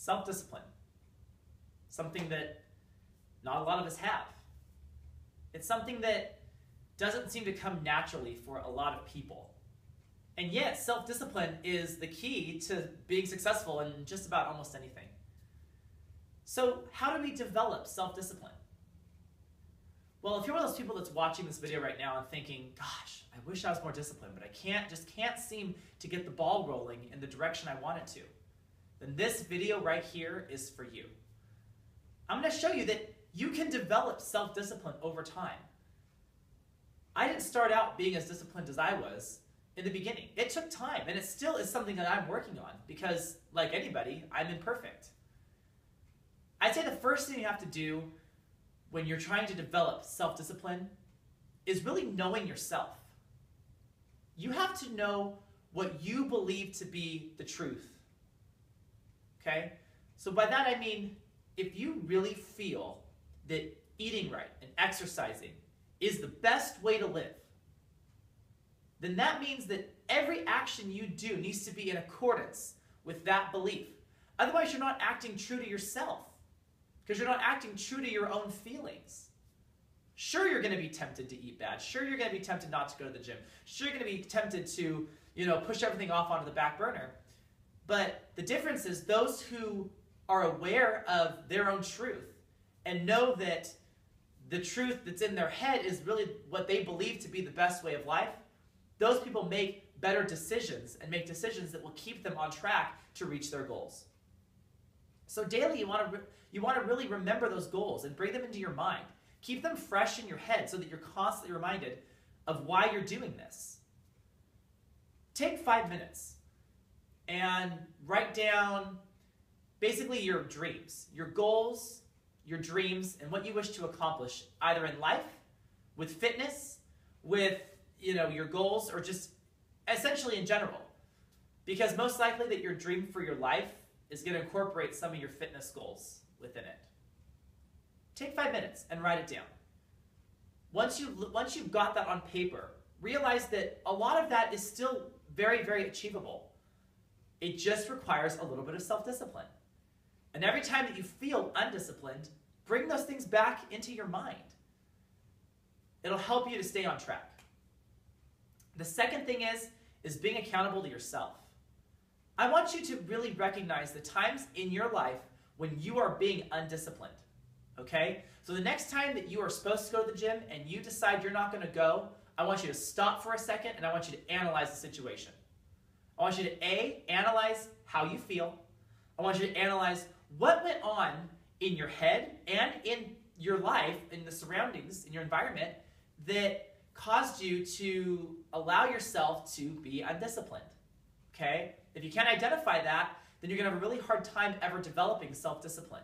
Self-discipline. Something that not a lot of us have. It's something that doesn't seem to come naturally for a lot of people. And yet, self-discipline is the key to being successful in just about almost anything. So how do we develop self-discipline? Well, if you're one of those people that's watching this video right now and thinking, gosh, I wish I was more disciplined, but I just can't seem to get the ball rolling in the direction I want it to, then this video right here is for you. I'm going to show you that you can develop self-discipline over time. I didn't start out being as disciplined as I was in the beginning. It took time, and it still is something that I'm working on because, like anybody, I'm imperfect. I'd say the first thing you have to do when you're trying to develop self-discipline is really knowing yourself. You have to know what you believe to be the truth. Okay? So by that I mean, if you really feel that eating right and exercising is the best way to live, then that means that every action you do needs to be in accordance with that belief. Otherwise, you're not acting true to yourself because you're not acting true to your own feelings. Sure, you're going to be tempted to eat bad. Sure, you're going to be tempted not to go to the gym. Sure, you're going to be tempted to, push everything off onto the back burner. But the difference is those who are aware of their own truth and know that the truth that's in their head is really what they believe to be the best way of life, those people make better decisions and make decisions that will keep them on track to reach their goals. So daily, you want to really remember those goals and bring them into your mind. Keep them fresh in your head so that you're constantly reminded of why you're doing this. Take 5 minutes and write down basically your dreams, your goals, your dreams, and what you wish to accomplish either in life, with fitness, with your goals, or just essentially in general. Because most likely that your dream for your life is going to incorporate some of your fitness goals within it. Take 5 minutes and write it down. Once you've got that on paper, realize that a lot of that is still very, very achievable. It just requires a little bit of self-discipline. And every time that you feel undisciplined, bring those things back into your mind. It'll help you to stay on track. The second thing is being accountable to yourself. I want you to really recognize the times in your life when you are being undisciplined. Okay? So the next time that you are supposed to go to the gym and you decide you're not going to go, I want you to stop for a second and I want you to analyze the situation. I want you to analyze how you feel. I want you to analyze what went on in your head and in your life, in the surroundings, in your environment that caused you to allow yourself to be undisciplined. Okay? If you can't identify that, then you're going to have a really hard time ever developing self-discipline.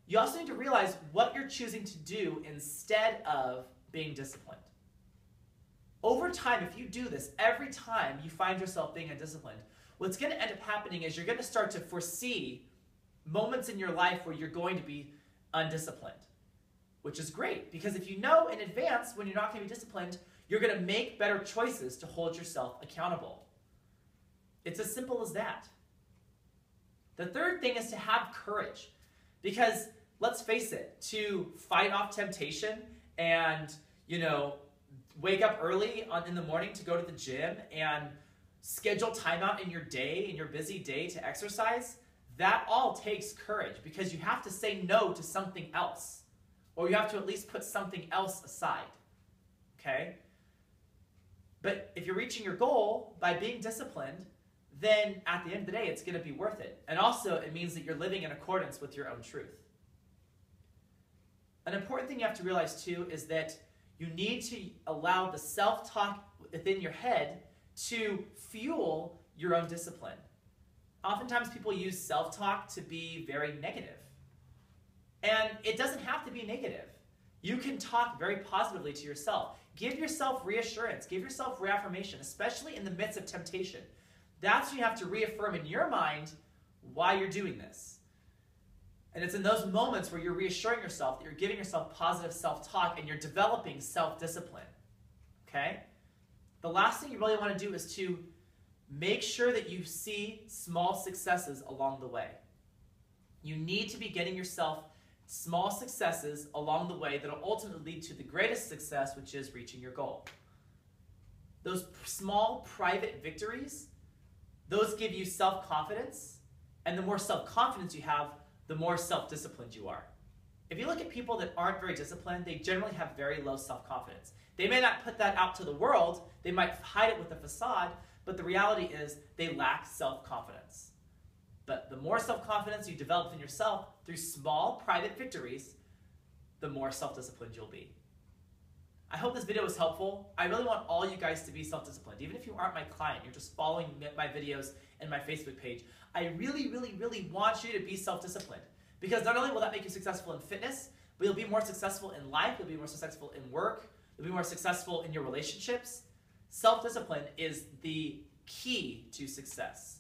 You also need to realize what you're choosing to do instead of being disciplined. Over time, if you do this, every time you find yourself being undisciplined, what's going to end up happening is you're going to start to foresee moments in your life where you're going to be undisciplined, which is great because if you know in advance when you're not going to be disciplined, you're going to make better choices to hold yourself accountable. It's as simple as that. The third thing is to have courage because let's face it, to fight off temptation and, wake up early in the morning to go to the gym and schedule time out in your day, in your busy day to exercise, that all takes courage because you have to say no to something else. Or you have to at least put something else aside. Okay? But if you're reaching your goal by being disciplined, then at the end of the day, it's going to be worth it. And also, it means that you're living in accordance with your own truth. An important thing you have to realize, too, is that you need to allow the self-talk within your head to fuel your own discipline. Oftentimes, people use self-talk to be very negative. And it doesn't have to be negative. You can talk very positively to yourself. Give yourself reassurance. Give yourself reaffirmation, especially in the midst of temptation. That's when you have to reaffirm in your mind why you're doing this. And it's in those moments where you're reassuring yourself that you're giving yourself positive self-talk and you're developing self-discipline. Okay? The last thing you really want to do is to make sure that you see small successes along the way. You need to be getting yourself small successes along the way that will ultimately lead to the greatest success, which is reaching your goal. Those small private victories, those give you self-confidence, and the more self-confidence you have, the more self-disciplined you are. If you look at people that aren't very disciplined, they generally have very low self-confidence. They may not put that out to the world, they might hide it with a facade, but the reality is they lack self-confidence. But the more self-confidence you develop in yourself through small private victories, the more self-disciplined you'll be. I hope this video was helpful. I really want all you guys to be self-disciplined. Even if you aren't my client, you're just following my videos and my Facebook page, I really, really, really want you to be self-disciplined. Because not only will that make you successful in fitness, but you'll be more successful in life, you'll be more successful in work, you'll be more successful in your relationships. Self-discipline is the key to success.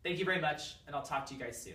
Thank you very much, and I'll talk to you guys soon.